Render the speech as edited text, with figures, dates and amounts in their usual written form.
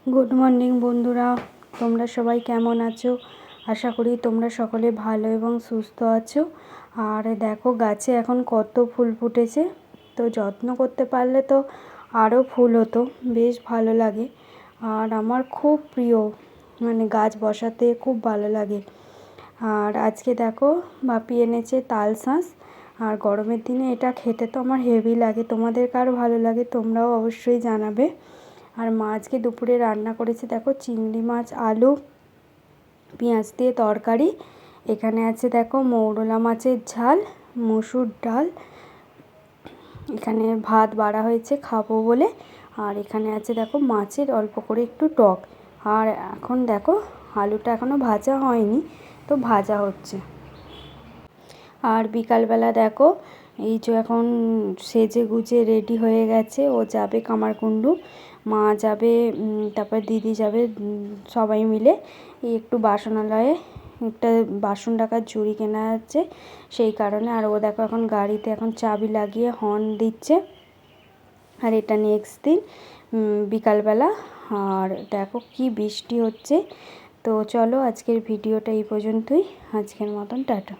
Good morning বন্ধুরা, তোমরা সবাই কেমন আছো? আশা করি তোমরা সকলে ভালো এবং সুস্থ আছো। আর দেখো গাছে এখন কত ফুল ফুটেছে, তো যত্ন করতে পারলে তো আরও ফুল হতো, বেশ ভালো লাগে। আর আমার খুব প্রিয়, মানে গাছ বসাতে খুব ভালো লাগে। আর আজকে দেখো বাপি এনেছে তাল শাঁস, আর গরমের দিনে এটা খেতে তো আমার হেভি লাগে। তোমাদের কারো ভালো লাগে তোমরাও অবশ্যই জানাবে। আর মা আজকে দুপুরে রান্না করেছে দেখো চিংড়ি মাছ, আলু, পেঁয়াজ দিয়ে তরকারি। এখানে আছে দেখো মৌরলা মাছের ঝাল, মসুর ডাল, এখানে ভাত বাড়া হয়েছে খাবো বলে। আর এখানে আছে দেখো মাছের অল্প করে একটু টক। আর এখন দেখো আলুটা এখনও ভাজা হয়নি, তো ভাজা হচ্ছে। আর বিকালবেলা দেখো এই যে এখন সেজে গুজে রেডি হয়ে গেছে, ও যাবে কামারকুণ্ডু, মা যাবে, তারপর দিদি যাবে, সবাই মিলে এই একটু বাসনালয়ে একটা বাসন রাখার ঝুড়ি কেনা যাচ্ছে সেই কারণে। আর ও দেখো এখন গাড়িতে এখন চাবি লাগিয়ে হর্ন দিচ্ছে। আর এটা নেক্সট দিন বিকালবেলা। আর দেখো কি বৃষ্টি হচ্ছে। তো চলো আজকের ভিডিওটা এই পর্যন্তই, আজকের মতন টাটা।